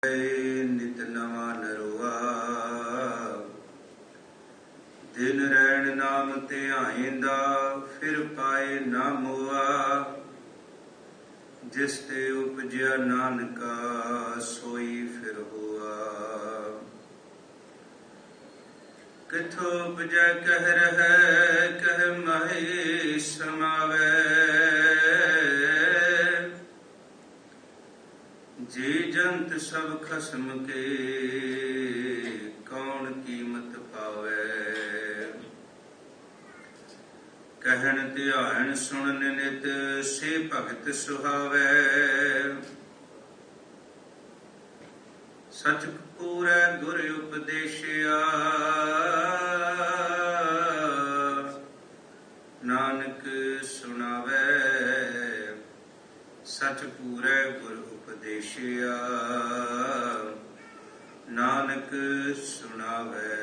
नित नवा नरुआ दिन रैन नाम ध्याइंदा फिर पाए ना मोआ जिस ते उपजया नानका सोई फिर हुआ किथो उपजै कह रह कह माही समावै जी जंत सब खसम के कौन कीमत पावै कहन ध्यान सुन नित से भगत सुहावै सच पूरै गुर उपदेशिया नानक सुनावै सच पूरै गुर उपदेशिया नानक सुनावै।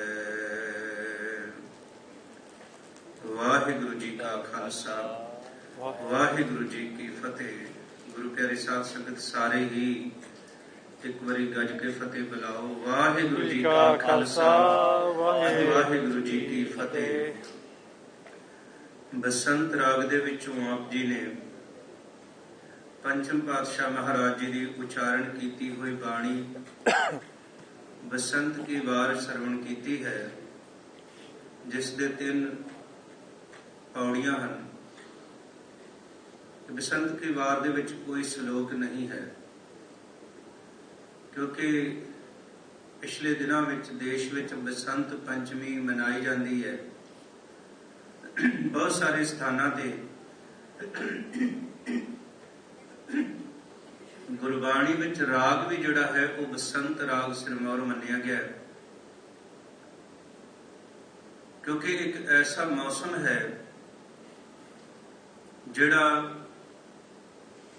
वाहिगुरु जी का खालसा वाहिगुरु जी की फतेह। गुरु प्यारे साध संगत सारे ही एक बारी गज के फतेह बुलाओ। वाहिगुरु जी का खालसा वाहिगुरु जी की फतेह। बसंत राग दे विचों आप जी ने पंचम पातशाह महाराज जी की उच्चारण की हुई बाणी बसंत की वार श्रवण की है, जिस दे 3 पौड़ियां हैं। बसंत की वार दे विच कोई श्लोक नहीं है, क्योंकि पिछले दिनों में देश में बसंत पंचमी मनाई जाती है। बहुत सारे स्थानों ते गुरबाणी में राग भी जोड़ा है वो बसंत राग सिरमौर मनिया गया है, क्योंकि एक ऐसा मौसम है जिहड़ा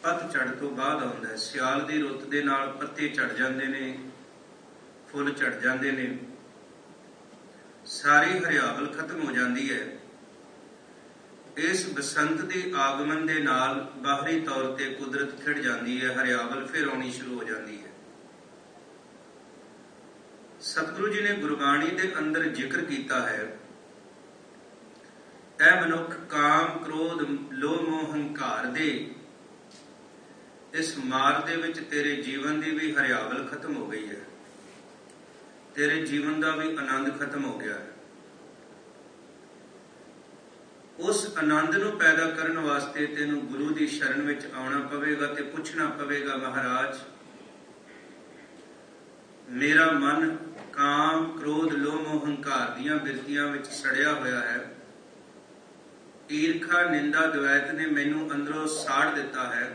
पतझड़ तो बाद आता है। सियाल की रुत के नाल पत्ते झड़ जाते ने, फुल झड़ जाते ने, सारी हरियावल खत्म हो जाती है। इस बसंत के आगमन के नाल बाहरी तौर पर कुदरत खिड़ जाती है, हरियावल फिर आनी शुरू हो जाती है। सतगुरु जी ने गुरबाणी के अंदर जिक्र किया है, ऐ मनुख काम क्रोध लोह मोह हंकार दे इस मार दे विच तेरे जीवन की भी हरियावल खत्म हो गई है, तेरे जीवन का भी आनंद खत्म हो गया है। उस आनंद नूं पैदा करने वास्ते तेनू गुरु की शरण में आना पवेगा ते पुछना पवेगा, महाराज मेरा मन काम क्रोध लोह मोह हंकार दीयां बिरतियां विच सड़िया होया है। ईरखा निंदा द्वैत ने मैनू अंदरों साड़ दिता है।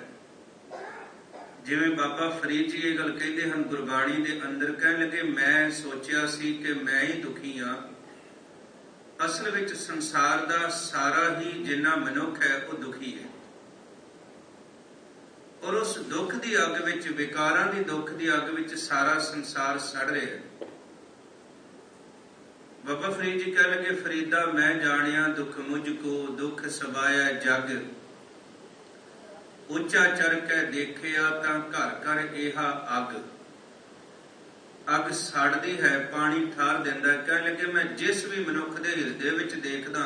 जिवें बाबा फरीद जी ये गल कहते हैं गुरबाणी के अंदर, कह लगे मैं सोचिया सी कि मैं ही दुखी हाँ। असल विच संसार का सारा ही जिन्ना मनुख है वो दुखी है, और उस दुख की अग विच विकारां की दुख की अग विच सारा संसार सड़ रहा है। बाबा फरीद जी कह लगे फरीदा मैं जानिया दुख मुझको दुख सबाया जग उच्चा चढ़ के देखिया तां घर घर इहा अग। अग सड़दी है, पानी ठार दिंदा। कह लगे मैं जिस भी मनुख के हिरदे विच देखदा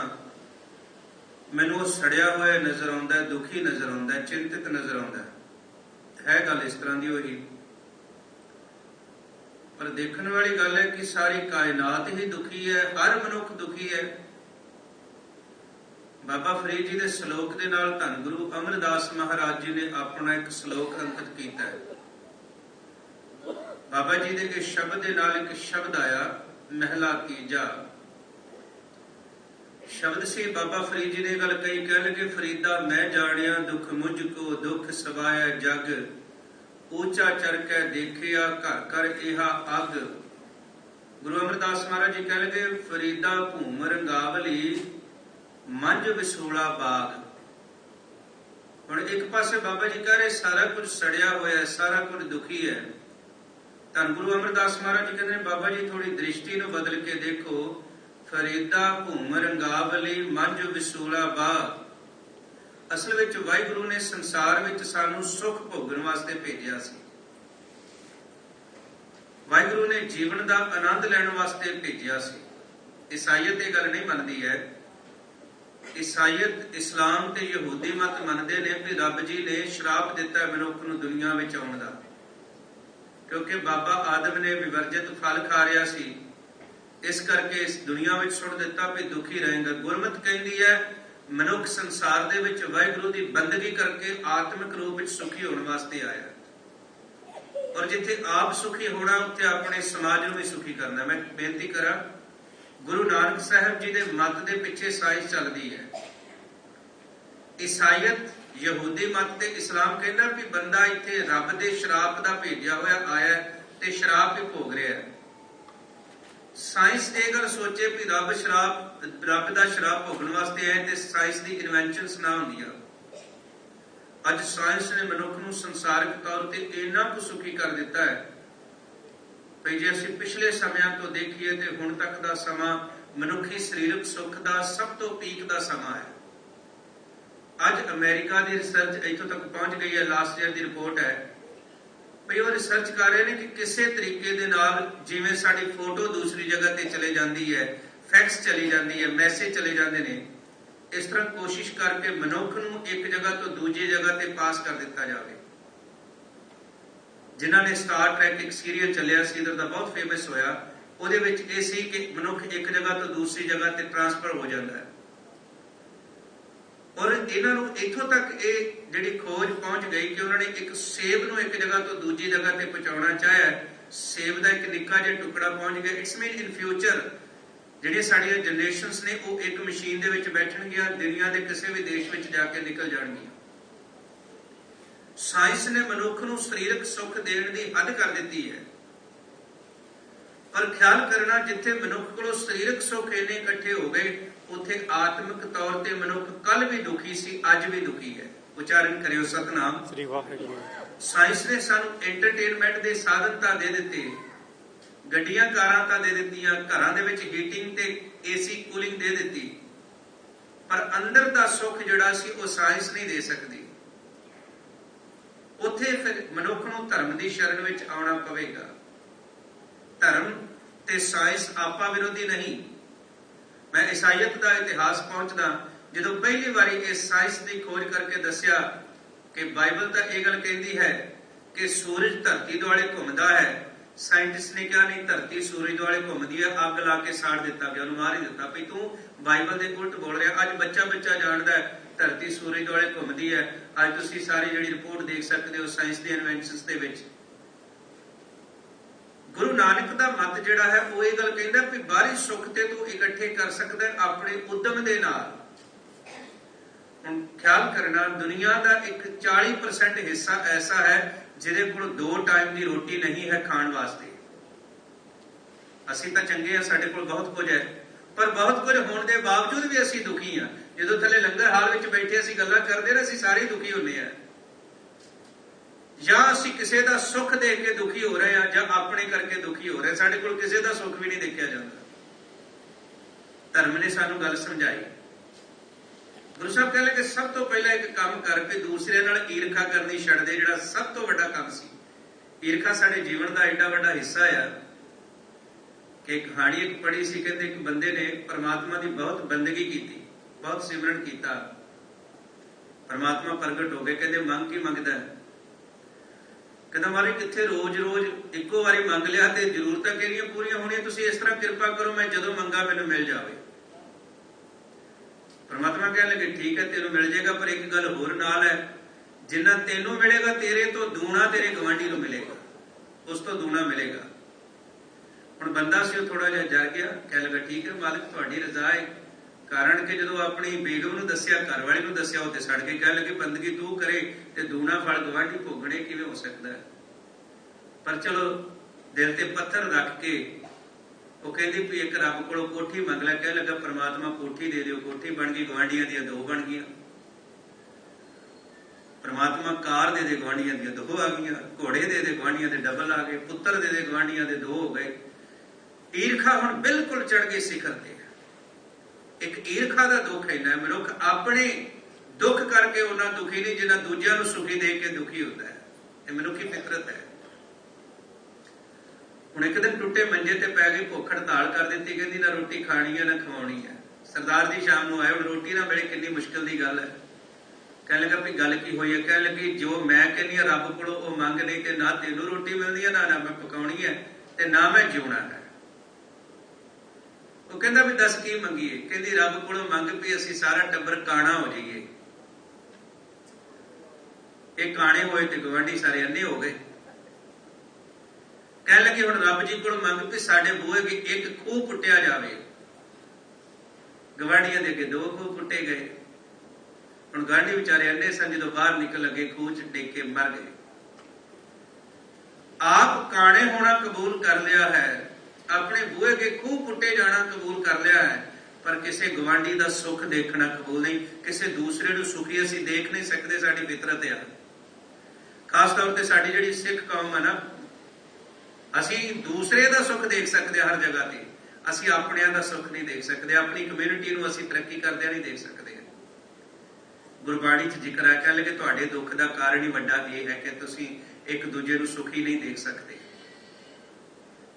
मैनूं वो सड़िया होया नजर आउंदा है, दुखी नजर आउंदा है, चिंतित नजर आउंदा है। गल इस तरह की होई, पर देखने वाली गल है कि सारी कायनात ही दुखी है, हर मनुख दुखी है। बाबा फरीद जी के श्लोक के नाल धन गुरु अमरदास महाराज जी ने अपना एक श्लोक अंकित किया है। बाबा जी के इस शब्द के नाल एक शब्द आया, महला तीजा शब्द से बाबा फरीद जी ने गल कही। कह लगे फरीदा मैं जानिया दुख मुझको दुख सबाया जग ऊंचा चढ़ के देखिया घर घर इहा अग। गुरु अमरदास महाराज जी कह लगे फरीदा भूम रंगावली मंझ विसोला बाग। हुण एक पासे बाबा जी कह रहे सारा कुछ सड़िया होया, सारा कुछ दुखी है। धन गुरु अमरदास महाराज जी कहते बाबा जी थोड़ी दृष्टि नूं बदल के देखो, फरीदा भूम रंगावली मंझ विसोला बाग। असल विच वाहिगुरु ने संसार विच सानू सुख भोगण वास्ते भेजिया सी। ਵਾਹਿਗुरु ने जीवन का आनंद लैण वास्ते भेजिया सी। ईसाईयत ये गल नहीं मनती है। ईसाईयत इस्लाम ते यहूदी मत मनते ने भी रब जी ने श्राप दिता मनुख नूं दुनिया विच आउण दा, क्योंकि बाबा आदम ने विवर्जित फल खा रहा सी, इस करके इस दुनिया विच सुट दिता भी दुखी रहेगा। गुरमत कहती है मनुख संसार दे विच वाहिगुरू दी बंदगी करके आत्मिक रूप विच सुखी होने वास्ते आया, और जिथे आप सुखी होना उत्थे अपने समाज नूं भी सुखी करना। मैं बेनती करा, गुरु नानक साहब जी दे मत दे पिछे साइंस चलती है। ईसाईयत यहूदी मत ते इस्लाम कहना भी बंदा इत्थे रब दे शराप दा भेजिया होया आया ते शराप ही भोग रहा है। साइंस ये गल सोचे भी रब दा शराप भोगण वास्ते आए ते साइंस दी इन्वेंशनस ना होंदियां। अज साइंस ने मनुख नूं संसारिक तौर ते इन्ना कुछ सुखी कर दिता है भाई जे असीं पिछले समयां तो देखिए तो हुण तक दा समा मनुखी सरीरक सुख दा सब तो पीक दा समा है। अज अमेरिका की रिसर्च इत्थों तक पहुंच गई है, लास्ट ईयर की रिपोर्ट है भाई वो रिसर्च कर रहे हैं कि किसी तरीके दे नाल जिवें साडी फोटो दूसरी जगह ते चले जाती है, फैक्स चली जाती है, मैसेज चले जाते हैं, इस तरह कोशिश करके मनुख नूं एक जगह तो दूसरी जगह ते पास कर दिता जाए। जिन्हां ने स्टार ट्रैक एक सीरीयल चलिया सी दा बहुत फेमस होया, उहदे विच इह सी कि मनुख एक जगह तो दूसरी जगह ते ट्रांसफर हो जाता है। और इन्हां नूं इत्थों तक ये जिहड़ी खोज पहुंच गई कि उन्होंने एक सेब नूं एक जगह तो दूसरी जगह ते पहुंचाउणा चाहिया। सेब का एक निक्का जिहा टुकड़ा पहुंच गया। इट्स मीन इन फ्यूचर जिहड़ियां साडीआं जनरेशनस ने वो एक मशीन दे विच बैठणगीआं, दुनिया के किसी भी देश विच जाके निकल जाणगीआं। साइंस ने मनुख नूं शरीरक सुख देण दी हद कर दित्ती है, पर ख्याल करना जिथे मनुख कोलों शरीरक सुख इन्ने इकट्ठे हो गए उत्थे आत्मिक तौर ते मनुख कल भी दुखी सी, अज भी दुखी है। उच्चारण करियो सतनाम श्री वाहिगुरू। साइंस ने सानू एंटरटेनमेंट दे साधन तां दे दित्ते, गड्डियां कारां तां दे दित्तियां, घरां दे विच हीटिंग ते एसी कूलिंग दे दित्ती, पर अंदर दा सुख जिहड़ा सी वो साइंस नहीं दे सकदी। उत्थे फिर मनुख नूं धर्म दी शरण विच आउणा पवेगा। धर्म ते साइंस आपा विरोधी नहीं। मैं ईसाईयत का इतिहास पहुंचदा, जो पहली बारी इस साइंस की खोज करके दसिया कि बाइबल तो यह गल कहती है कि सूरज धरती दुआले घूमता है। साइंटिस्ट ने कहा नहीं, धरती सूरज दुआले घूमती है, अग ला के साड़ दिता गया, उन्होंने मार ही दिता भी तू बाइबल के उल्ट बोल रहा। अज बच्चा बच्चा जानता है धरती सूरज दुआले घूमती है। अज तुसीं सारी जिहड़ी रिपोर्ट देख सकते हो साइंस के इन्वेंशनस दे विच। गुरु नानक का मत जिहड़ा है वो ये गल कहंदा भी बाहरी सुख ते तू इकट्ठे कर सकदा अपने उद्यम दे नाल। हुण ख्याल करना, दुनिया का एक 40% हिस्सा ऐसा है जिहदे कोल 2 टाइम की रोटी नहीं है खाण वास्ते। असीं तां चंगे आ, साडे कोल बहुत कुछ है, पर बहुत कुछ होने के बावजूद भी असीं दुखी हाँ। जो थले लंगर हाल विच बैठे असीं गल्लां करदे ना, असीं सारे दुखी हुंदे आ। या असीं किसी का सुख देख के दुखी हो रहे हैं, या अपने करके दुखी हो रहे हैं। साडे कोल किसी का सुख भी नहीं देखा जाता। धर्म ने सानू गल समझाई। गुरु साहब कह लगे सब तो पहला एक काम करके दूसरे नाल ईर्खा करनी छड्ड दे, जिहड़ा सब तो वड्डा काम सी। ईर्खा साडे जीवन का एडा वड्डा हिस्सा है कि कहानी एक पढ़ी सी, कहते एक बंदे ने परमात्मा की बहुत बंदगी की, बहुत सिमरन किया, परमात्मा प्रगट हो गए। कहते मंग की मंगदा है? कहता महाराज कित्थे रोज रोज इक्को बारी मंग लिया तो जरूरतां किहड़ियां पूरीआं होणीआं, तुसीं इस तरह किरपा करो मैं जदों मंगा मैनूं मिल जावे। परमात्मा कह लगे ठीक है तेनों मिल जाएगा, पर एक गल होर नाल है, जिन्ना तेनों मिलेगा तेरे तो दूना तेरे गवांढी नूं मिलेगा, उस तो दूना मिलेगा। हुण बंदा सी थोड़ा जिहा डर गया, कह लगा ठीक है मालिक तुहाडी रज़ा है। कारण कि जदों अपनी बेगम नूं दस्सिया, घरवाली नूं दस्सिया, उत्ते सड़ के कह लगे बंदगी तू करे ते दूना फल गवांढी भोगणे किवें हो सकदा है। पर चलो दिल ते पत्थर रख के वो कहती भी एक रब कोलों कोठी मंग लै। कह लगा परमात्मा कोठी दे दिओ, कोठी बन गई, गवांढियां दियां 2 बन गई। परमात्मा कार दे दे, गवांढियां दियां 2 आ गई, घोड़े दे दे, गवांढियां दे डबल आ गए, पुत्र दे दे, गवांढियां दे 2 हो गए। ईर्खा हुण बिल्कुल चढ़ गई सिखर ते। एक ईर्खा का दुख इन्ना है, मनुख अपने दुख करके उन्ना दुखी नहीं जिन्ना दूजिआं नूं सुखी देख के दुखी होता है। ये मनुखी फितरत है। ਹੁਣ ਇੱਕ ਦਿਨ ਟੁੱਟੇ ਮੰਜੇ ਤੇ ਪੈ ਗਈ, ਭੁੱਖ ਹੜਤਾਲ ਕਰ ਦਿੱਤੀ, ਕਹਿੰਦੀ ਨਾ ਰੋਟੀ ਖਾਣੀ ਹੈ ਨਾ ਖਵਾਉਣੀ ਹੈ। ਸਰਦਾਰ ਜੀ ਸ਼ਾਮ ਨੂੰ ਆਏ, ਹੁਣ ਰੋਟੀ ਨਾ ਮਿਲੇ ਕਿੰਨੀ ਮੁਸ਼ਕਿਲ ਦੀ ਗੱਲ ਹੈ। ਕਹਿਣ ਲੱਗਾ ਵੀ ਗੱਲ ਕੀ ਹੋਈ ਹੈ? ਕਹਿਣ ਲੱਗੀ ਜੋ ਮੈਂ ਕਹਿੰਦੀ ਹਾਂ ਰੱਬ ਕੋਲੋਂ ਉਹ ਮੰਗ, ਨਹੀਂ ਤੇ ਨਾ ਤੈਨੂੰ ਰੋਟੀ ਮਿਲਦੀ ਹੈ, ਨਾ ਮੈਂ ਪਕਾਉਣੀ ਹੈ, ਤੇ ਨਾ ਮੈਂ ਜਿਉਣਾ ਹੈ। ਉਹ ਕਹਿੰਦਾ ਵੀ ਦੱਸ ਕੀ ਮੰਗੀਏ? ਕਹਿੰਦੀ ਰੱਬ ਕੋਲੋਂ ਮੰਗ ਵੀ ਅਸੀਂ ਸਾਰਾ ਟੱਬਰ ਕਾਣਾ ਹੋ ਜਾਈਏ। ਇਹ ਕਾਣੇ ਹੋਏ ਤੇ ਗਵਾਂਢੀ ਸਾਰੇ ਅੰਨੇ ਹੋ ਗਏ। ਕਹਿਣ ਲੱਗੀ ਹੁਣ ਰੱਬ ਜੀ ਕੋਲ ਮੰਗ ਵੀ ਸਾਡੇ ਬੂਹੇ ਅੱਗੇ ਇੱਕ ਖੂਹ ਪੁੱਟਿਆ ਜਾਵੇ। ਗਵਾਂਢੀਆਂ ਦੇ ਅੱਗੇ 2 ਖੂਹ ਪੁੱਟੇ ਗਏ। ਹੁਣ ਗਵਾਂਢੀ ਵਿਚਾਰੇ ਅੰਨੇ ਸਨ, ਜਦੋਂ ਬਾਹਰ ਨਿਕਲ ਲੱਗੇ ਖੂਹ ਚ ਡਿੱਗ ਕੇ ਮਰ ਗਏ। ਆਪ ਕਾਣੇ ਹੋਣਾ ਕਬੂਲ ਕਰ ਲਿਆ ਹੈ, ਆਪਣੇ ਬੂਹੇ ਅੱਗੇ ਖੂਹ ਪੁੱਟੇ ਜਾਣਾ ਕਬੂਲ ਕਰ ਲਿਆ ਹੈ, ਪਰ ਕਿਸੇ ਗਵਾਂਢੀ ਦਾ ਸੁੱਖ ਦੇਖਣਾ ਕਬੂਲ ਨਹੀਂ। ਕਿਸੇ ਦੂਸਰੇ ਨੂੰ ਸੁਖੀ ਅਸੀਂ ਦੇਖ ਨਹੀਂ ਸਕਦੇ, ਸਾਡੀ ਫਿਤਰਤ ਆ। ਖਾਸ ਤੌਰ ਤੇ ਸਾਡੀ ਜਿਹੜੀ ਸਿੱਖ ਕੌਮ ਹੈ ਨਾ, ਅਸੀਂ ਦੂਸਰੇ ਦਾ ਸੁੱਖ ਦੇਖ ਸਕਦੇ ਹਰ ਜਗ੍ਹਾ ਤੇ, ਅਸੀਂ ਆਪਣਿਆਂ ਦਾ ਸੁੱਖ ਨਹੀਂ ਦੇਖ ਸਕਦੇ। ਆਪਣੀ ਕਮਿਊਨਿਟੀ ਨੂੰ ਅਸੀਂ ਤਰੱਕੀ ਕਰਦਿਆਂ ਨਹੀਂ ਦੇਖ ਸਕਦੇ। ਗੁਰਬਾਣੀ 'ਚ ਜ਼ਿਕਰ ਹੈ, ਕਹਿ ਲਗੇ ਤੁਹਾਡੇ ਦੁੱਖ ਦਾ ਕਾਰਨ ਹੀ ਵੱਡਾ ਇਹ ਹੈ ਕਿ ਤੁਸੀਂ ਇੱਕ ਦੂਜੇ ਨੂੰ ਸੁਖੀ ਨਹੀਂ ਦੇਖ ਸਕਦੇ।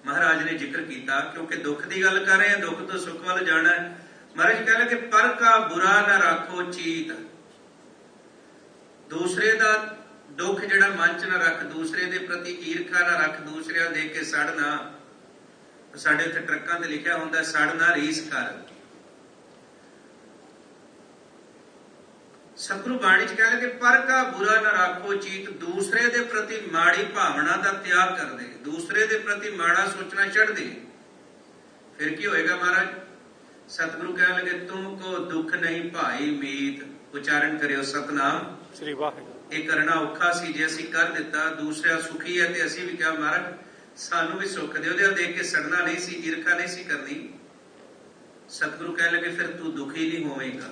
ਮਹਾਰਾਜ ਨੇ ਜ਼ਿਕਰ ਕੀਤਾ, ਕਿਉਂਕਿ ਦੁੱਖ ਦੀ ਗੱਲ ਕਰ ਰਹੇ ਹਾਂ, ਦੁੱਖ ਤੋਂ ਸੁੱਖ ਵੱਲ ਜਾਣਾ ਹੈ। ਮਹਾਰਾਜ ਕਹਿ ਲਗੇ ਪਰ ਕਾ ਬੁਰਾ ਨਾ ਰੱਖੋ ਚੀਤ, ਦੂਸਰੇ ਦਾ ਦੁੱਖ ਜਿਹੜਾ ਮਨ 'ਚ ਨਾ ਰੱਖ, ਦੂਸਰੇ ਦੇ ਪ੍ਰਤੀ ਈਰਖਾ ਨਾ ਰੱਖ, ਦੂਸਰਿਆਂ ਦੇਖ ਕੇ ਸੜ ਨਾ। ਸਾਡੇ ਉੱਥੇ ਟਰੱਕਾਂ ਤੇ ਲਿਖਿਆ ਹੁੰਦਾ ਸੜ ਨਾ ਰੀਸ ਕਰ। ਸਤਿਗੁਰੂ ਬਾਣੀ 'ਚ ਕਹਿ ਲਗੇ ਪਰ ਕਾ ਬੁਰਾ ਨਾ ਰੱਖੋ ਚੀਤ, ਦੂਸਰੇ ਦੇ ਪ੍ਰਤੀ ਮਾੜੀ ਭਾਵਨਾ ਦਾ ਤਿਆਗ ਕਰ ਦੇ, ਦੂਸਰੇ ਦੇ ਪ੍ਰਤੀ ਮਾੜਾ ਸੋਚਣਾ ਛੱਡ ਦੇ। ਫਿਰ ਕੀ ਹੋਏਗਾ ਮਹਾਰਾਜ? ਸਤਿਗੁਰੂ ਕਹਿਣ ਲੱਗੇ ਤੁਮ ਕੋ ਦੁੱਖ ਨਹੀਂ ਭਾਈ ਮੀਤ। ਉਚਾਰਨ ਕਰਿਓ ਸਤਨਾਮ ਸ੍ਰੀ ਵਾਹਿਗੁਰੂ। ਇਹ ਕਰਨਾ ਔਖਾ ਸੀ, ਜੇ ਅਸੀਂ ਕਰ ਦਿੱਤਾ, ਦੂਸਰਾ ਸੁਖੀ ਹੈ ਤੇ ਅਸੀਂ ਵੀ ਕਿਹਾ ਮਹਾਰਾਜ ਸਾਨੂੰ ਵੀ ਸੁੱਖ ਦਿਓ। ਉਹਦੇ ਦੇਖ ਕੇ ਸੜਨਾ ਨਹੀਂ ਸੀ, ਈਰਖਾ ਨਹੀਂ ਸੀ ਕਰਨੀ। ਸਤਿਗੁਰੂ ਕਹਿਣ ਲੱਗੇ ਫਿਰ ਤੂੰ ਦੁਖੀ ਨਹੀਂ ਹੋਵੇਗਾ।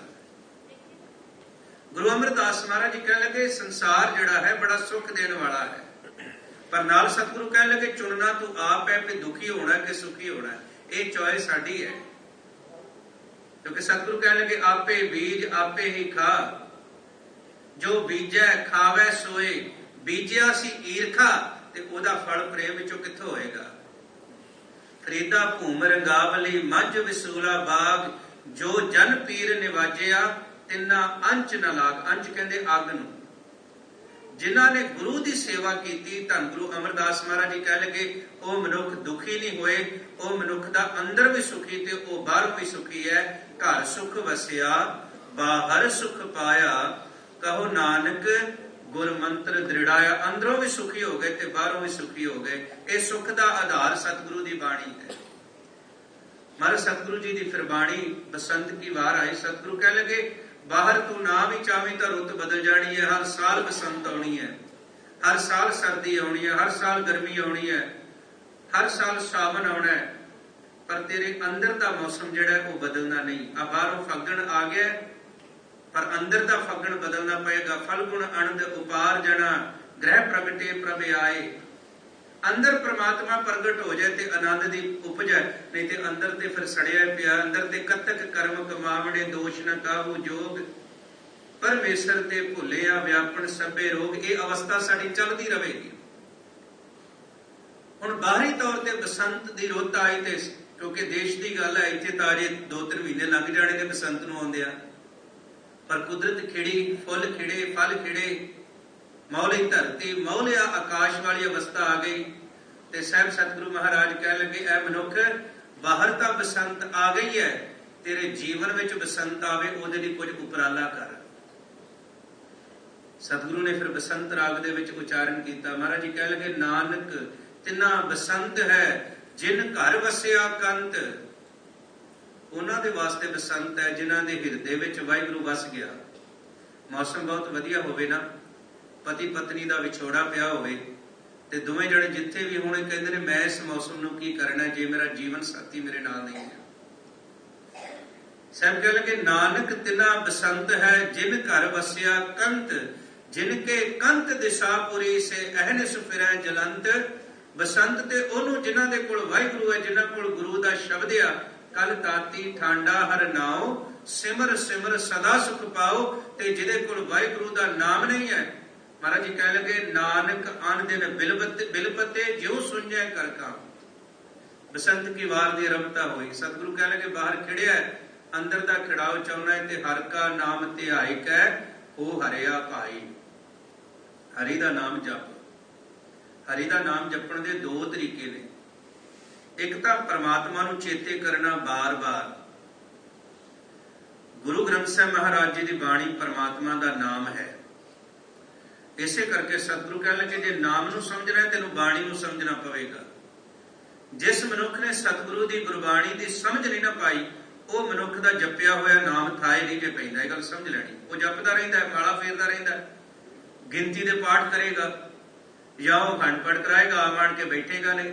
ਗੁਰੂ ਅਮਰਦਾਸ ਮਹਾਰਾਜ ਜੀ ਕਹਿਣ ਲੱਗੇ ਸੰਸਾਰ ਜਿਹੜਾ ਹੈ ਬੜਾ ਸੁੱਖ ਦੇਣ ਵਾਲਾ ਹੈ, ਪਰ ਨਾਲ ਸਤਿਗੁਰੂ ਕਹਿਣ ਲੱਗੇ ਚੁਣਨਾ ਤੂੰ ਆਪ ਹੈ ਕਿ ਦੁਖੀ ਹੋਣਾ ਕਿ ਸੁਖੀ ਹੋਣਾ। ਇਹ ਚੋਇਸ ਸਾਡੀ ਹੈ, ਕਿਉਂਕਿ ਸਤਿਗੁਰੂ ਕਹਿਣ ਲੱਗੇ ਆਪੇ ਬੀਜ ਆਪੇ ਹੀ ਖਾ, ਜੋ ਬੀਜੈ ਖਾਵੇ ਸੋਏ। ਬੀਜਿਆ ਸੀ ਈਰਖਾ ਤੇ ਉਹਦਾ ਫਲ ਪ੍ਰੇਮ ਵਿੱਚੋਂ ਕਿੱਥੋਂ ਹੋਏਗਾ? ਫਰੀਦਾ ਭੂਮ ਰੰਗਾਵਲੀ ਮੱਝ ਵਿਸੂਲਾ ਬਾਗ, ਜੋ ਜਨ ਪੀਰ ਨਿਵਾਜਿਆ ਤਿੰਨਾ ਅੰਚ ਨਾ ਲਾਗ। ਅੰਚ ਕਹਿੰਦੇ ਅੱਗ ਨੂੰ। ਜਿਨ੍ਹਾਂ ਨੇ ਗੁਰੂ ਦੀ ਸੇਵਾ ਕੀਤੀ, ਧੰਨ ਗੁਰੂ ਅਮਰਦਾਸ ਮਹਾਰਾਜ ਜੀ ਕਹਿ ਲਗੇ ਉਹ ਮਨੁੱਖ ਦੁਖੀ ਨਹੀਂ ਹੋਏ, ਉਹ ਮਨੁੱਖ ਦਾ ਅੰਦਰ ਵੀ ਸੁਖੀ ਤੇ ਉਹ ਬਾਹਰ ਵੀ ਸੁਖੀ ਹੈ। ਘਰ ਸੁਖ ਵਸਿਆ ਬਾਹਰ ਸੁਖ ਪਾਇਆ, ਕਹੋ ਨਾਨਕ ਗੁਰ ਮੰਤਰ ਦ੍ਰਿੜਾਇਆ। ਅੰਦਰੋਂ ਵੀ ਸੁਖੀ ਹੋ ਗਏ ਤੇ ਬਾਹਰੋਂ ਵੀ ਸੁਖੀ ਹੋ ਗਏ। ਇਹ ਸੁਖ ਦਾ ਆਧਾਰ ਸਤਿਗੁਰੂ ਦੀ ਬਾਣੀ ਹੈ। ਮਹਾਰਾਜ ਸਤਿਗੁਰੂ ਜੀ ਦੀ ਫਿਰ ਬਾਣੀ ਬਸੰਤ ਕੀ ਵਾਰ ਆਈ। ਸਤਿਗੁਰੂ ਕਹਿ ਲਗੇ ਬਾਹਰ ਤੂੰ ਨਾ ਵੀ ਚਾਹਵੇਂ ਤਾਂ ਰੁੱਤ ਬਦਲ ਜਾਣੀ ਹੈ। ਹਰ ਸਾਲ ਬਸੰਤ ਆਉਣੀ ਹੈ, ਹਰ ਸਾਲ ਸਰਦੀ ਆਉਣੀ ਹੈ, ਹਰ ਸਾਲ ਗਰਮੀ ਆਉਣੀ ਹੈ, ਹਰ ਸਾਲ ਸਾਵਨ ਆਉਣਾ ਹੈ, ਪਰ ਤੇਰੇ ਅੰਦਰ ਦਾ ਮੌਸਮ ਜਿਹੜਾ ਉਹ ਬਦਲਣਾ ਨਹੀਂ। ਆ ਬਾਹਰੋਂ ਫੱਗਣ ਆ ਗਿਆ, ਪਰ ਅੰਦਰ ਦਾ ਫੱਗਣ ਬਦਲਣਾ ਪਏਗਾ। ਫਲਗੁਣ ਅਣਦ ਉਪਾਰ ਜਣਾ, ਗ੍ਰਹਿ ਪ੍ਰਗਟੇ ਪ੍ਰਭ ਆਏ। ਅੰਦਰ ਪ੍ਰਮਾਤਮਾ ਪ੍ਰਗਟ ਹੋ ਜਾਏ ਤੇ ਆਨੰਦ ਦੀ ਉਪਜ ਹੈ, ਨਹੀਂ ਤੇ ਅੰਦਰ ਤੇ ਫਿਰ ਸੜਿਆ ਪਿਆ। ਅੰਦਰ ਤੇ ਕਤਕ ਕਰਮ ਕਮਾਵਣੇ, ਦੋਸ਼ ਨਾ ਕਾਹੂ ਜੋਗ। ਪਰਮੇਸ਼ਰ ਤੇ ਭੁੱਲਿਆ ਵਿਆਪਨ ਸਭੇ ਰੋਗ। ਇਹ ਅਵਸਥਾ ਸਾਡੀ ਚੱਲਦੀ ਰਹੇਗੀ। ਹੁਣ ਬਾਹਰੀ ਤੌਰ ਤੇ ਬਸੰਤ ਦੀ ਰੁੱਤ ਆਈ ਤੇ ਕਿਉਂਕਿ ਦੇਸ਼ ਦੀ ਗੱਲ ਹੈ, ਇੱਥੇ ਤਾਂ ਅਜੇ 2-3 ਮਹੀਨੇ ਲੱਗ ਜਾਣੇ ਨੇ ਬਸੰਤ ਨੂੰ ਆਉਂਦਿਆਂ, ਪਰ ਕੁਦਰਤ ਖਿੜੀ, ਫੁੱਲ ਖਿੜੇ, ਫਲ ਖਿੜੇ, ਮੌਲੀ ਧਰਤੀ ਮੌਲਿਆ ਆਕਾਸ਼ ਵਾਲੀ ਅਵਸਥਾ ਆ ਗਈ। ਤੇ ਸਾਹਿਬ ਸਤਿਗੁਰੂ ਮਹਾਰਾਜ ਕਹਿ ਲੱਗੇ ਐ ਮਨੁੱਖ ਬਾਹਰ ਤਾਂ ਬਸੰਤ ਆ ਗਈ ਹੈ, ਤੇਰੇ ਜੀਵਨ ਵਿੱਚ ਬਸੰਤ ਆਵੇ ਉਹਦੇ ਲਈ ਕੁਝ ਉਪਰਾਲਾ ਕਰ। ਸਤਿਗੁਰੂ ਨੇ ਫਿਰ ਬਸੰਤ ਰਾਗ ਦੇ ਵਿੱਚ ਉਚਾਰਨ ਕੀਤਾ। ਮਹਾਰਾਜ ਜੀ ਕਹਿ ਲੱਗੇ ਨਾਨਕ ਤਿੰਨਾ ਬਸੰਤ ਹੈ ਜਿਨ ਘਰ ਵਸਿਆ ਕੰਤ। ਉਹਨਾਂ ਦੇ ਵਾਸਤੇ ਬਸੰਤ ਹੈ ਜਿਨ੍ਹਾਂ ਦੇ ਹਿਰਦੇ ਵਿੱਚ ਵਾਹਿਗੁਰੂ ਵਸ ਗਿਆ। ਮੌਸਮ ਬਹੁਤ ਵਧੀਆ ਹੋਵੇ ਨਾ, ਪਤੀ ਪਤਨੀ ਦਾ ਵਿਛੋੜਾ ਪਿਆ ਹੋਵੇ ਤੇ ਦੋਵੇਂ ਜਣੇ ਜਿੱਥੇ ਵੀ ਹੋਣੇ ਕਹਿੰਦੇ ਨੇ ਮੈਂ ਇਸ ਮੌਸਮ ਨੂੰ ਕੀ ਕਰਨਾ ਜੇ ਮੇਰਾ ਜੀਵਨ ਸਾਥੀ ਮੇਰੇ ਨਾਲ ਨਹੀਂ ਹੈ। ਸਾਹਿਬ ਕਹਿ ਲਗੇ ਨਾਨਕ ਤਿਨਾ ਬਸੰਤ ਹੈ ਜਿਨ ਘਰ ਵਸਿਆ ਕੰਤ, ਜਿਨ ਕੇ ਕੰਤ ਦਿਸ਼ਾਪੁਰੀ ਸੇ ਅਹਨਿਸ ਫਿਰੈ ਜਲੰਤ। ਬਸੰਤ ਤੇ ਉਹਨੂੰ ਜਿਨ੍ਹਾਂ ਦੇ ਕੋਲ ਵਾਹਿਗੁਰੂ ਹੈ, ਜਿਨ੍ਹਾਂ ਕੋਲ ਗੁਰੂ ਦਾ ਸ਼ਬਦ ਆ। ਕਲ ਤਾਤੀ ਠਾਂਡਾ ਹਰ ਨਾਉ, ਸਿਮਰ ਸਿਮਰ ਸਦਾ ਸੁਖ ਪਾਓ। ਤੇ ਜਿਹਦੇ ਕੋਲ ਵਾਹਿਗੁਰੂ ਦਾ ਨਾਮ ਨਹੀਂ ਹੈ, ਮਹਾਰਾਜ ਜੀ ਕਹਿ ਲਗੇ ਨਾਨਕ ਅਨ ਦਿਨ ਬਿਲਪਤੇ ਜਿਉ ਸੁਣਜੈ ਕਰ ਕਾ। बसंत की वार दी रमता होई। सतगुरु कह लगे बाहर खिड़िया अंदर दा खिड़ाओ चाहना है ते हर का नाम ध्याई कै हो हरिया भाई। हरि दा नाम जप, हरि दा नाम जपण दे दो तरीके ने। एक तो परमात्मा नूं चेते करना बार बार। गुरु ग्रंथ साहिब महाराज जी की बाणी परमात्मा का नाम है। इसे करके सतगुरु कह लगे जे नाम नूं समझना है तेनों बाणी नूं समझना पवेगा। जिस मनुख ने सतगुरु की गुरबाणी की समझ नहीं ना पाई वह मनुख का जपिया होया नाम थाए नहीं जे पैंदा। यह गल समझ लैनी। वो जपदा रहिंदा है, माला फेरदा रहिंदा है, गिनती दे पाठ करेगा या वह खंड पाठ कराएगा, आम के बैठेगा नहीं।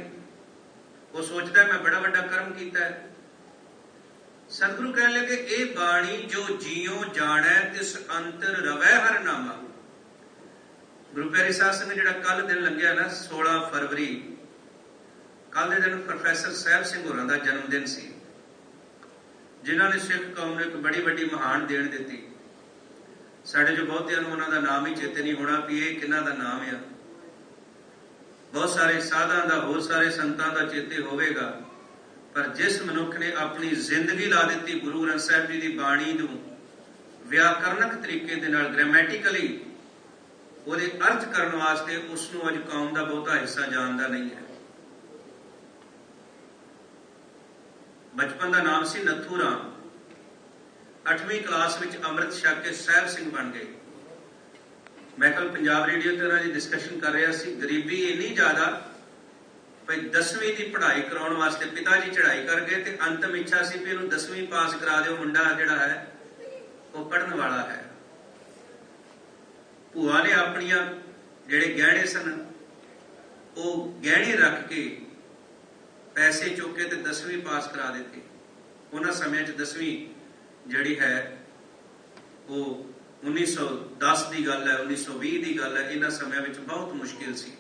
वो सोचता है मैं बड़ा बड़ा कर्म किया है। सतगुरु कह लगे ए बाणी जो जियो जाने तिस अंतर रवै हर नामा। गुरु प्यारे साध संगत जिहड़ा कल दिन लंघिया ना 16 फरवरी, कल के दिन प्रोफैसर साहब सिंह होरां दा जन्मदिन सी, जिन्हां ने सिख कौम नूं एक बड़ी वड्डी महान देन दित्ती। साडे जो बहुतिआं नूं उन्हां दा नाम ही चेते नहीं होना भी ये किन्हां दा नाम है। बहुत सारे साधां दा, होर सारे संतां दा चेते होवेगा, पर जिस मनुख ने अपनी जिंदगी ला दी गुरु ग्रंथ साहिब जी की बाणी नूं व्याकरणक तरीके दे नाल ग्रामैटिकली ਉਹਦੇ अर्थ करने वास्ते, उसनूं अज कौम का बहुता हिस्सा जानता नहीं है। बचपन का नाम सी नथू राम। 8वीं क्लास में अमृत छक के साहिब सिंह बन गए। मैं कल पंजाब रेडियो ते उन्हां दी डिस्कशन कर रहा सी। गरीबी इन्नी ज़्यादा भाई 10वीं की पढ़ाई कराने वास्ते पिता जी चढ़ाई कर गए तो अंतिम इच्छा सी भी इन्हूं 10वीं पास करा दो, मुंडा जिहड़ा है वो पढ़न वाला है। भूआ ने अपनिया जिहड़े गहने सन वो गहने रख के पैसे चुके तो 10वीं पास करा देते। उन्होंने समय 10वीं जिहड़ी है वो 1910 की गल है, 1920 की गल है। इन्हां समय में बहुत मुश्किल सी।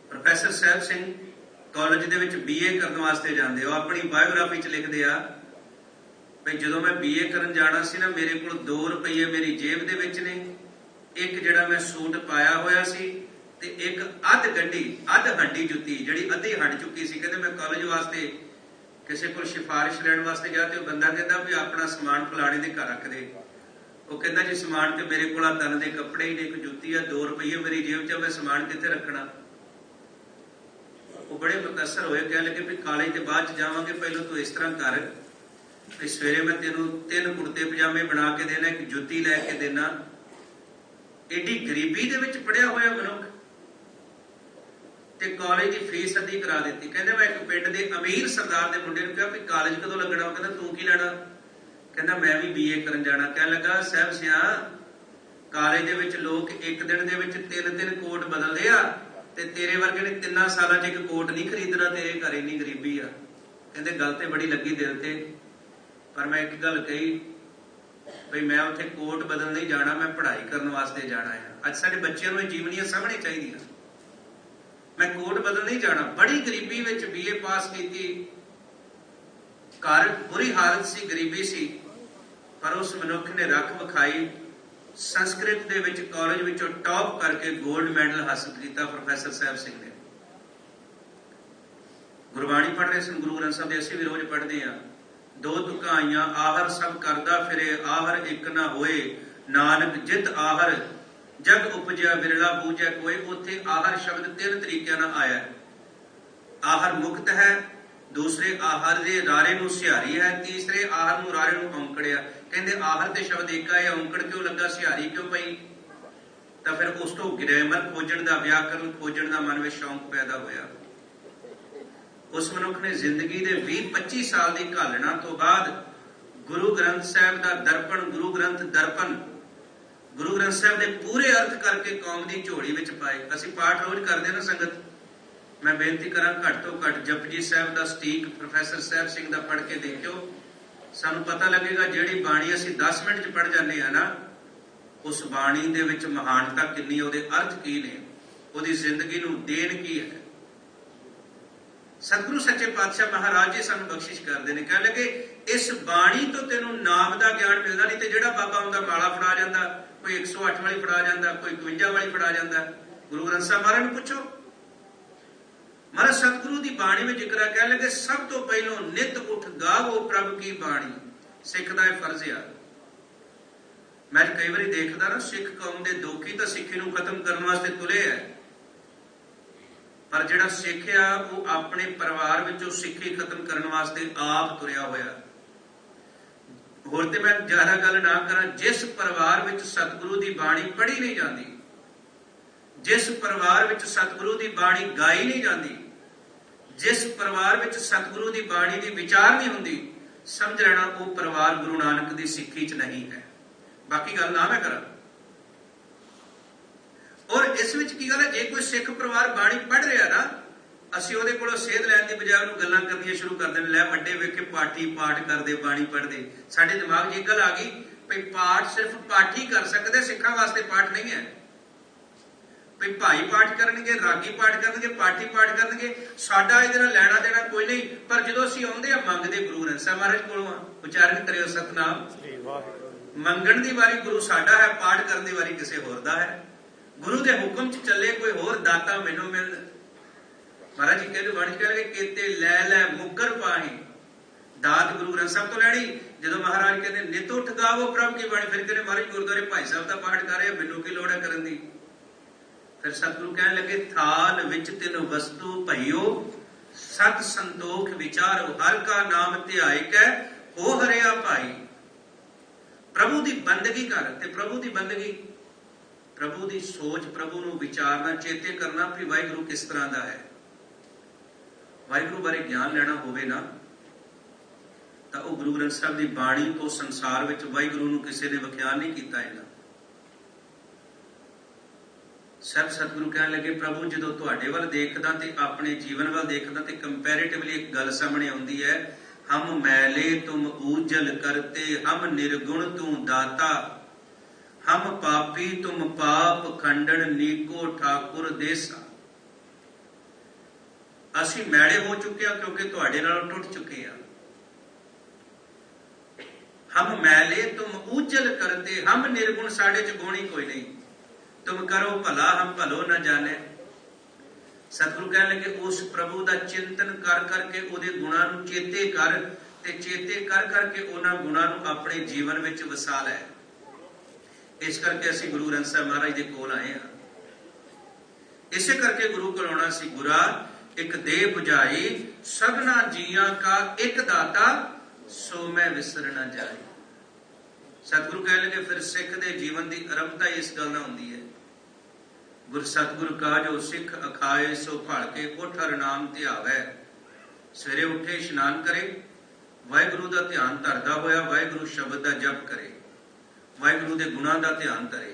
प्रोफैसर साहब सिंह कॉलेज दे विच BA करने वास्ते जाते। वो अपनी बायोग्राफी च लिखते आ भाई जो मैं BA करन जाना सी ना, मेरे को 2 रुपये मेरी जेब दे विच ने, एक जिहड़ा मैं सूट पाया होया सी ते एक अध गड्डी अध हड्डी जुत्ती जिहड़ी अद्धी हट चुकी सी। कहते मैं कॉलेज वास्ते किसी को सिफारिश लैण वास्ते गया तो बंदा कहता भी अपना समान फलाने के घर रख दे। वो कहता जी समान तो मेरे को तन के कपड़े ही ने, एक जुत्ती है, 2 रुपये मेरी जेब च, मैं समान कित्थे रखना। वो बड़े मुतसर होए, कह लगे भी कॉलेज के बाद जावांगे, पहलों तू इस तरह कर भी सवेरे मैं तेनों 3 कुर्ते पजामे बना के देना, एक जुत्ती लैके देना। एडी गरीबी दे विच पढ़िया होया मनुख ते कॉलेज की फीस अद्धी करा दी। कहते मैं एक पिंड के अमीर सरदार के मुंडे नूं कहा भी कॉलेज कदों लगना। वो कहता तू की लेना? कहता मैं भी BA करन जाना। कह लगा साहब सिया कॉलेज दे विच लोग एक दिन दे विच 3-3 कोट बदलते आ ते तेरे वर्गे ने 3 सालां च एक कोट नहीं खरीदना। तेरे घर इन्नी गरीबी आ। कहते गल ते बड़ी लगी दिल ते, पर मैं एक गल कही भाई मैं उत्थे कोट बदल नहीं जाना, मैं पढ़ाई करने वास्ते जाना है। अज साडे बच्चों नूं जीवनियां सामने चाहिए। मैं कोट बदल नहीं जाना। बड़ी गरीबी विच BA पास की, घर बुरी हालत सी, गरीबी सी, पर उस मनुख ने रख विखाई। संस्कृत दे विच कॉलेज विचों टॉप करके गोल्ड मैडल हासिल किया प्रोफैसर साहब सिंह ने। गुरबाणी पढ़ रहे सन, गुरु ग्रंथ साहिब दे असीं भी रोज पढ़ते हैं। 2 तुकां आईयां आहर सब करदा फिरे, आहर एक ना होए, नानक जित आहर जग उपजिया बिरला पूजै कोई। उत्थे आहर शब्द 3 तरीके नाल आया है। आहर मुक्त है, दूसरे आहर दे रारे नूं सिहारी है, तीसरे आहर नूं रारे नूं औंकड़िया। कहंदे आहर ते शब्द एक आया, औंकड़ क्यों लगा, सिहारी क्यों पई? तां फिर उस तो ग्रामर खोजण दा, व्याकरण खोजण दा मन में शौक पैदा होया। उस मनुख ने जिंदगी के 20-25 साल की घालना तो बाद गुरु ग्रंथ साहिब का दर्पण, गुरु ग्रंथ दर्पण, गुरु ग्रंथ साहिब ने पूरे अर्थ करके कौम की झोली में पाए। असीं पाठ रोज करते ना संगत। मैं बेनती करा घट तो घट जपजी साहिब का सटीक प्रोफैसर साहब सिंह का पढ़ के देखियो, सानू पता लगेगा जिहड़ी बाणी असीं 10 मिनट च पढ़ जाने हैं ना, उस बाणी दे विच महानता कितनी, उहदे अर्थ की ने, उहदी जिंदगी नूं देन की है। सतगुरु सच्चे पातशाह महाराज जी सानू बख्शिश करते हैं। कह लगे इस बाणी तो तेनों नाम का ज्ञान मिलता नहीं, तो जिहड़ा बाबा उनका माला फड़ा जाता, कोई 108 वाली फड़ा जाता, कोई 52 वाली फड़ा जाता। गुरु ग्रंथ साहिब महाराज नूं पुछो, महाराज सतगुरु की बाणी में जिक्र कह लगे सब तो पहलों नित उठ गावो प्रभु की बाणी। सिख का यह फर्ज आ। मैं कई बार देखता ना सिख कौम के दोखी तो सिक्खी नूं खत्म करने वास्ते तुले है, पर जिहड़ा सिख आ वो अपने परिवार विचों सिक्खी खत्म करने वास्ते आप तुरिया होया। होर ते मैं ज्यादा गल ना करा, जिस परिवार विच सतगुरु की बाणी पढ़ी नहीं जाती, जिस परिवार विच सतगुरु की बाणी गाई नहीं जाती, जिस परिवार विच सतगुरु की बाणी की विचार नहीं हुंदी, समझ लेना वो परिवार गुरु नानक की सिक्खी च नहीं है। बाकी गल ना मैं करा। और इस विच की गल है, जे कोई सिख परिवार बाणी पढ़ रहा ना, असीं उहदे कोलों सेध लैण दी बजाय उहनूं गल्लां करनियां शुरू कर देने, लै वड्डे वेखे पाठी पाठ करदे बाणी पढ़दे। साडे दिमाग 'च इह गल आ गई भई पाठ सिर्फ पाठी कर सकदे, सिखां वास्ते पाठ नहीं है। भई भाई पाठ करनगे, रागी पाठ करनगे, पाठी पाठ करनगे, साडा इहदे नाल लैणा देना कोई नहीं। पर जदों असीं आउंदे आ मंगदे गुरु ग्रंथ साहिब महाराज कोलों उचारण करियो सतनाम श्री वाहिगुरू। मंगण दी वारी गुरु साडा है, पाठ करन दी वारी किसे होर दा है। गुरु के हुक्म च चले कोई होर दाता मैनू मिल। महाराज जी कहते बण कह केते लै लै मुकर पाही, दात गुरु ग्रंथ साहब तो लैनी। जो महाराज कहते नित उठ गावो प्रभ की बाणी, फिर कहते महाराज गुरुद्वारे भाई साहब का पाठ कर रहे, मैनू की लोड़ है करन दी। फिर सतगुरु कहने लगे थाल विच तिन वस्तु भइयो, सत संतोख विचारो, हर का नाम ध्याय कै हो हरिया भाई। प्रभु की बंदगी कर, ते प्रभु की बंदगी, प्रभु की सोच, प्रभु नूं विचारना, चेते करना भी वाहिगुरु किस तरह का है। वाहिगुरु बारे ज्ञान लेना होवे ना, तो वह गुरु ग्रंथ साहब की बाणी तो संसार विच वाहिगुरु नूं किसी ने व्याख्यान नहीं किया। इन्ना सब सतगुरु कहने लगे प्रभु जो तुहाडे वल देखदा ते अपने जीवन वल देखदा ते कंपैरेटिवली एक गल सामने आउंदी है, हम मैले तुम ऊजल करते, हम निर्गुण तू दाता, हम पापी तुम पाप खंडन, नीको ठाकुर देसा। असी मैले हो चुके हैं क्योंकि तुहाडे नालों टुट चुके हैं। हम मैले तुम ऊजल करते, हम निर्गुण, साडे च गुण ही कोई नहीं। तुम करो भला हम भलो न जाने। सतगुरु कहने लगे उस प्रभु का चिंतन कर करके उहदे गुणां नूं चेते कर, ते चेते कर करके उन्हां गुणां नूं अपने जीवन विच वसा लै। इस करके असीं गुरु ग्रंथ साहिब महाराज दे कोल आए हैं। इसे करके गुरु कोल आउणा सी। गुरा एक देह बुझाई, सबना जियां का एक दाता, सो मैं विसर न जाए। सतगुरु कह लगे फिर सिख दे जीवन की आरंभता इस गल नाल हुंदी है, गुर सतगुरु का जो सिख अखाए सो भल के उठ हर नाम ध्यावै। सवेरे उठे इशनान करे, वाहिगुरु का ध्यान धरदा होया वाहिगुरु शब्द का जप करे, वाहिगुरु के गुणां का ध्यान धरे।